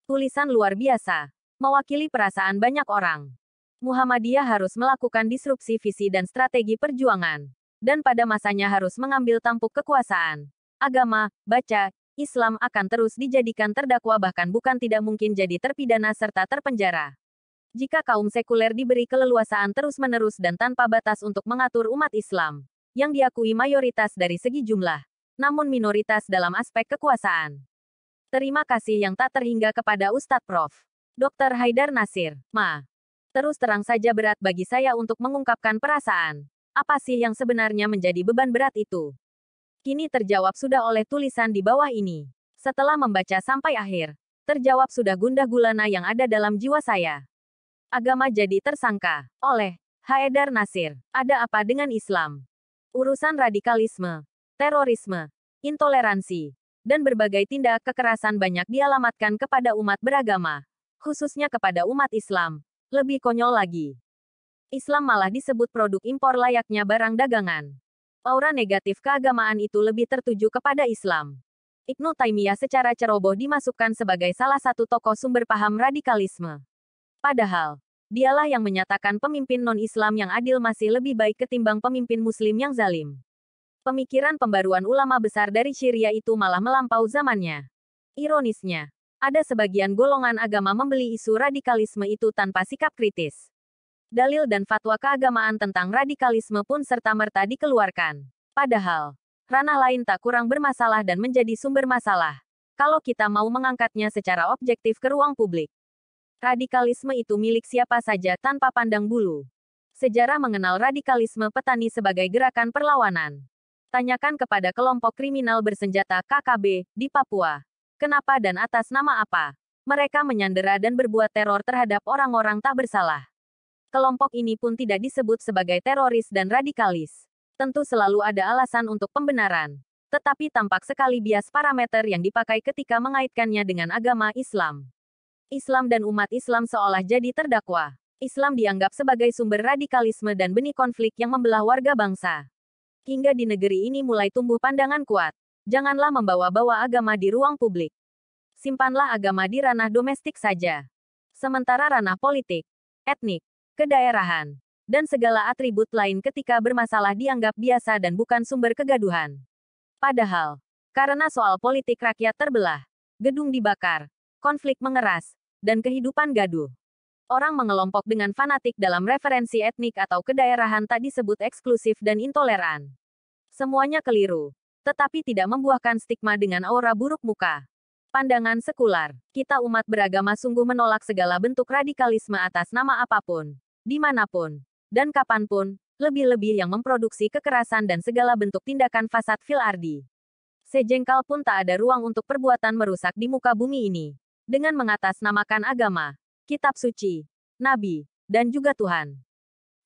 Tulisan luar biasa. Mewakili perasaan banyak orang. Muhammadiyah harus melakukan disrupsi visi dan strategi perjuangan. Dan pada masanya harus mengambil tampuk kekuasaan. Agama, baca, Islam akan terus dijadikan terdakwa bahkan bukan tidak mungkin jadi terpidana serta terpenjara. Jika kaum sekuler diberi keleluasaan terus-menerus dan tanpa batas untuk mengatur umat Islam, yang diakui mayoritas dari segi jumlah, namun minoritas dalam aspek kekuasaan. Terima kasih yang tak terhingga kepada Ustadz Prof. Dr. Haidar Nasir, Ma. Terus terang saja berat bagi saya untuk mengungkapkan perasaan. Apa sih yang sebenarnya menjadi beban berat itu? Kini terjawab sudah oleh tulisan di bawah ini. Setelah membaca sampai akhir, terjawab sudah gundah gulana yang ada dalam jiwa saya. Agama jadi tersangka oleh Haidar Nasir. Ada apa dengan Islam? Urusan radikalisme, terorisme, intoleransi, dan berbagai tindak kekerasan banyak dialamatkan kepada umat beragama, khususnya kepada umat Islam. Lebih konyol lagi, Islam malah disebut produk impor layaknya barang dagangan. Aura negatif keagamaan itu lebih tertuju kepada Islam. Ibnu Taimiyah secara ceroboh dimasukkan sebagai salah satu tokoh sumber paham radikalisme. Padahal, dialah yang menyatakan pemimpin non-Islam yang adil masih lebih baik ketimbang pemimpin Muslim yang zalim. Pemikiran pembaruan ulama besar dari Syria itu malah melampau zamannya. Ironisnya, ada sebagian golongan agama membeli isu radikalisme itu tanpa sikap kritis. Dalil dan fatwa keagamaan tentang radikalisme pun serta-merta dikeluarkan. Padahal, ranah lain tak kurang bermasalah dan menjadi sumber masalah. Kalau kita mau mengangkatnya secara objektif ke ruang publik. Radikalisme itu milik siapa saja tanpa pandang bulu. Sejarah mengenal radikalisme petani sebagai gerakan perlawanan. Tanyakan kepada kelompok kriminal bersenjata KKB di Papua. Kenapa dan atas nama apa? Mereka menyandera dan berbuat teror terhadap orang-orang tak bersalah. Kelompok ini pun tidak disebut sebagai teroris dan radikalis. Tentu selalu ada alasan untuk pembenaran. Tetapi tampak sekali bias parameter yang dipakai ketika mengaitkannya dengan agama Islam. Islam dan umat Islam seolah jadi terdakwa. Islam dianggap sebagai sumber radikalisme dan benih konflik yang membelah warga bangsa. Hingga di negeri ini mulai tumbuh pandangan kuat. Janganlah membawa-bawa agama di ruang publik. Simpanlah agama di ranah domestik saja. Sementara ranah politik, etnik, kedaerahan, dan segala atribut lain ketika bermasalah dianggap biasa dan bukan sumber kegaduhan. Padahal, karena soal politik rakyat terbelah, gedung dibakar, konflik mengeras, dan kehidupan gaduh. Orang mengelompok dengan fanatik dalam referensi etnik atau kedaerahan tak disebut eksklusif dan intoleran. Semuanya keliru, tetapi tidak membuahkan stigma dengan aura buruk muka. Pandangan sekular, kita umat beragama sungguh menolak segala bentuk radikalisme atas nama apapun, dimanapun, dan kapanpun, lebih-lebih yang memproduksi kekerasan dan segala bentuk tindakan fasad fil ardi. Sejengkal pun tak ada ruang untuk perbuatan merusak di muka bumi ini. Dengan mengatasnamakan agama, kitab suci, nabi, dan juga Tuhan.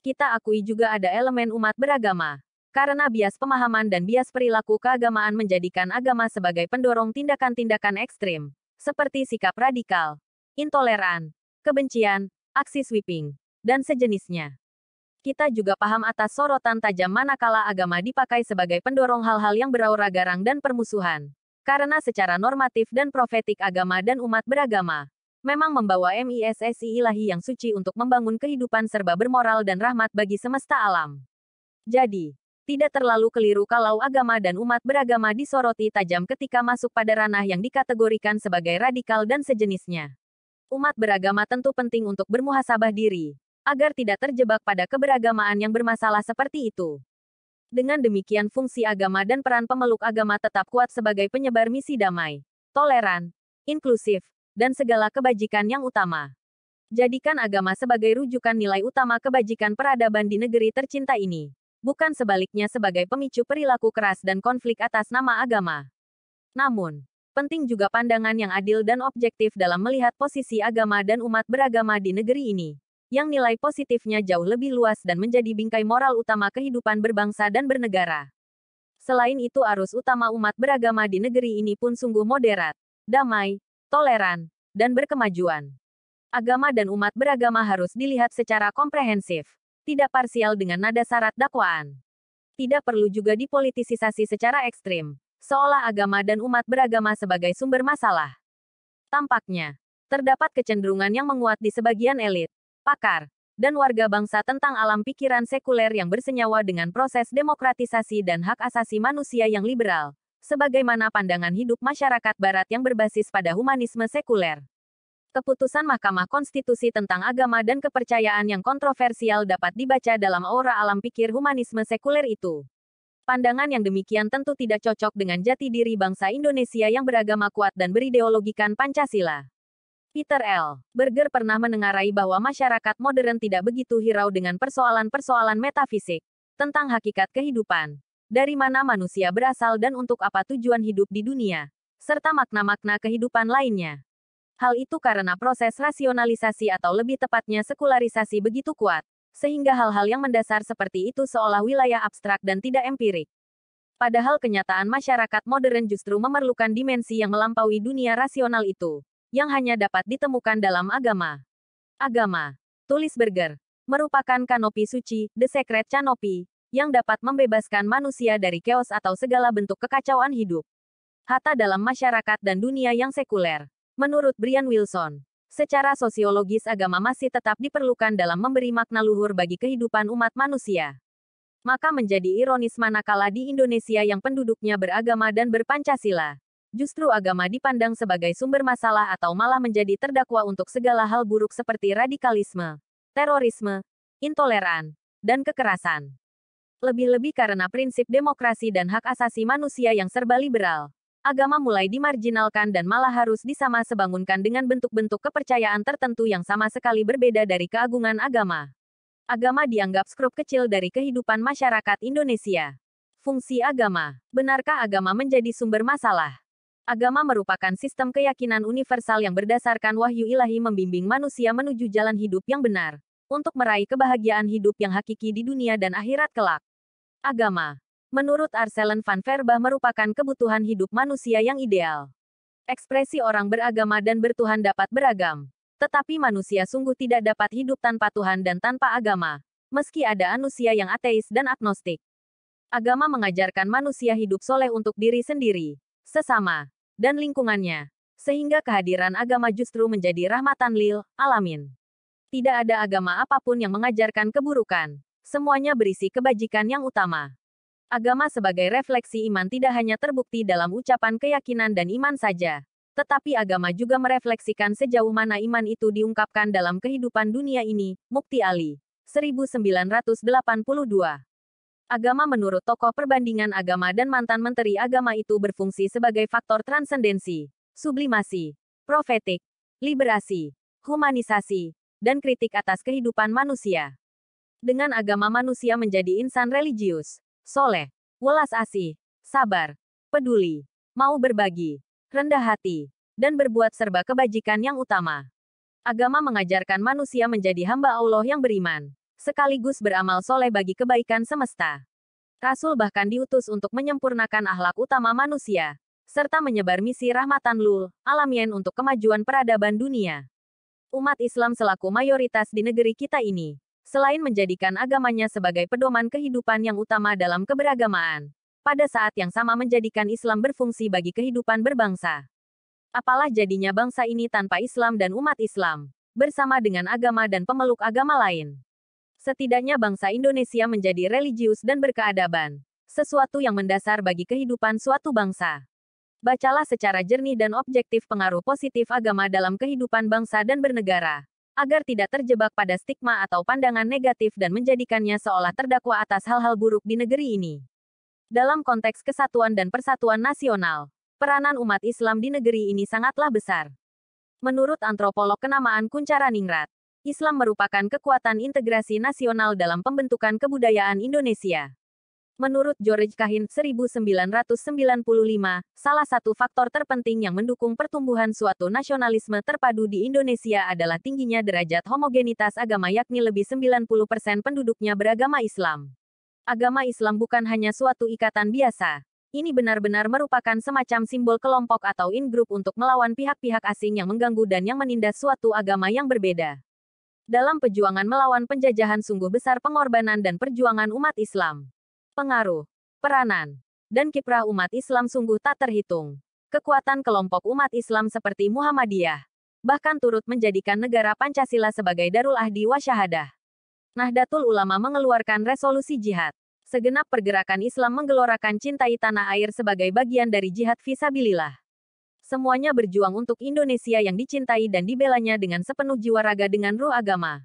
Kita akui juga ada elemen umat beragama. Karena bias pemahaman dan bias perilaku keagamaan menjadikan agama sebagai pendorong tindakan-tindakan ekstrim, seperti sikap radikal, intoleran, kebencian, aksi sweeping, dan sejenisnya. Kita juga paham atas sorotan tajam manakala agama dipakai sebagai pendorong hal-hal yang beraura garang dan permusuhan. Karena secara normatif dan profetik agama dan umat beragama memang membawa missi ilahi yang suci untuk membangun kehidupan serba bermoral dan rahmat bagi semesta alam. Jadi, tidak terlalu keliru kalau agama dan umat beragama disoroti tajam ketika masuk pada ranah yang dikategorikan sebagai radikal dan sejenisnya. Umat beragama tentu penting untuk bermuhasabah diri, agar tidak terjebak pada keberagamaan yang bermasalah seperti itu. Dengan demikian fungsi agama dan peran pemeluk agama tetap kuat sebagai penyebar misi damai, toleran, inklusif, dan segala kebajikan yang utama. Jadikan agama sebagai rujukan nilai utama kebajikan peradaban di negeri tercinta ini. Bukan sebaliknya sebagai pemicu perilaku keras dan konflik atas nama agama. Namun, penting juga pandangan yang adil dan objektif dalam melihat posisi agama dan umat beragama di negeri ini. Yang nilai positifnya jauh lebih luas dan menjadi bingkai moral utama kehidupan berbangsa dan bernegara. Selain itu arus utama umat beragama di negeri ini pun sungguh moderat, damai, toleran, dan berkemajuan. Agama dan umat beragama harus dilihat secara komprehensif, tidak parsial dengan nada syarat dakwaan. Tidak perlu juga dipolitisasi secara ekstrim, seolah agama dan umat beragama sebagai sumber masalah. Tampaknya, Terdapat kecenderungan yang menguat di sebagian elit, pakar, dan warga bangsa tentang alam pikiran sekuler yang bersenyawa dengan proses demokratisasi dan hak asasi manusia yang liberal, sebagaimana pandangan hidup masyarakat Barat yang berbasis pada humanisme sekuler. Keputusan Mahkamah Konstitusi tentang agama dan kepercayaan yang kontroversial dapat dibaca dalam aura alam pikir humanisme sekuler itu. Pandangan yang demikian tentu tidak cocok dengan jati diri bangsa Indonesia yang beragama kuat dan berideologikan Pancasila. Peter L. Berger pernah menengarai bahwa masyarakat modern tidak begitu hirau dengan persoalan-persoalan metafisik tentang hakikat kehidupan, dari mana manusia berasal dan untuk apa tujuan hidup di dunia, serta makna-makna kehidupan lainnya. Hal itu karena proses rasionalisasi atau lebih tepatnya sekularisasi begitu kuat, sehingga hal-hal yang mendasar seperti itu seolah wilayah abstrak dan tidak empirik. Padahal kenyataan masyarakat modern justru memerlukan dimensi yang melampaui dunia rasional itu, yang hanya dapat ditemukan dalam agama. Agama, tulis Berger, merupakan kanopi suci, the secret canopy, yang dapat membebaskan manusia dari chaos atau segala bentuk kekacauan hidup. Hatta dalam masyarakat dan dunia yang sekuler. Menurut Brian Wilson, secara sosiologis agama masih tetap diperlukan dalam memberi makna luhur bagi kehidupan umat manusia. Maka menjadi ironis manakala di Indonesia yang penduduknya beragama dan berpancasila, justru agama dipandang sebagai sumber masalah atau malah menjadi terdakwa untuk segala hal buruk seperti radikalisme, terorisme, intoleran, dan kekerasan. Lebih-lebih karena prinsip demokrasi dan hak asasi manusia yang serba liberal, agama mulai dimarginalkan dan malah harus disama sebangunkan dengan bentuk-bentuk kepercayaan tertentu yang sama sekali berbeda dari keagungan agama. Agama dianggap skrup kecil dari kehidupan masyarakat Indonesia. Fungsi agama. Benarkah agama menjadi sumber masalah? Agama merupakan sistem keyakinan universal yang berdasarkan wahyu ilahi membimbing manusia menuju jalan hidup yang benar, untuk meraih kebahagiaan hidup yang hakiki di dunia dan akhirat kelak. Agama, menurut Arselen van Verbah, merupakan kebutuhan hidup manusia yang ideal. Ekspresi orang beragama dan bertuhan dapat beragam. Tetapi manusia sungguh tidak dapat hidup tanpa Tuhan dan tanpa agama, meski ada manusia yang ateis dan agnostik. Agama mengajarkan manusia hidup soleh untuk diri sendiri, sesama, dan lingkungannya, sehingga kehadiran agama justru menjadi rahmatan lil alamin. Tidak ada agama apapun yang mengajarkan keburukan, semuanya berisi kebajikan yang utama. Agama sebagai refleksi iman tidak hanya terbukti dalam ucapan keyakinan dan iman saja, tetapi agama juga merefleksikan sejauh mana iman itu diungkapkan dalam kehidupan dunia ini. Mukti Ali, 1982. Agama menurut tokoh perbandingan agama dan mantan menteri agama itu berfungsi sebagai faktor transendensi, sublimasi, profetik, liberasi, humanisasi, dan kritik atas kehidupan manusia. Dengan agama manusia menjadi insan religius, soleh, welas asih, sabar, peduli, mau berbagi, rendah hati, dan berbuat serba kebajikan yang utama. Agama mengajarkan manusia menjadi hamba Allah yang beriman, sekaligus beramal soleh bagi kebaikan semesta. Rasul bahkan diutus untuk menyempurnakan akhlak utama manusia, serta menyebar misi rahmatan lil alamin untuk kemajuan peradaban dunia. Umat Islam selaku mayoritas di negeri kita ini, selain menjadikan agamanya sebagai pedoman kehidupan yang utama dalam keberagamaan, pada saat yang sama menjadikan Islam berfungsi bagi kehidupan berbangsa. Apalah jadinya bangsa ini tanpa Islam dan umat Islam, bersama dengan agama dan pemeluk agama lain. Setidaknya bangsa Indonesia menjadi religius dan berkeadaban, sesuatu yang mendasar bagi kehidupan suatu bangsa. Bacalah secara jernih dan objektif pengaruh positif agama dalam kehidupan bangsa dan bernegara, agar tidak terjebak pada stigma atau pandangan negatif dan menjadikannya seolah terdakwa atas hal-hal buruk di negeri ini. Dalam konteks kesatuan dan persatuan nasional, peranan umat Islam di negeri ini sangatlah besar. Menurut antropolog kenamaan Kuncharaningrat, Islam merupakan kekuatan integrasi nasional dalam pembentukan kebudayaan Indonesia. Menurut George Cahin, 1995, salah satu faktor terpenting yang mendukung pertumbuhan suatu nasionalisme terpadu di Indonesia adalah tingginya derajat homogenitas agama, yakni lebih 90% penduduknya beragama Islam. Agama Islam bukan hanya suatu ikatan biasa. Ini benar-benar merupakan semacam simbol kelompok atau in-group untuk melawan pihak-pihak asing yang mengganggu dan yang menindas suatu agama yang berbeda. Dalam perjuangan melawan penjajahan sungguh besar pengorbanan dan perjuangan umat Islam. Pengaruh, peranan, dan kiprah umat Islam sungguh tak terhitung. Kekuatan kelompok umat Islam seperti Muhammadiyah, bahkan turut menjadikan negara Pancasila sebagai Darul Ahdi wa Syahadah. Nahdlatul Ulama mengeluarkan resolusi jihad. Segenap pergerakan Islam menggelorakan cintai tanah air sebagai bagian dari jihad fisabilillah. Semuanya berjuang untuk Indonesia yang dicintai dan dibelanya dengan sepenuh jiwa raga dengan ruh agama.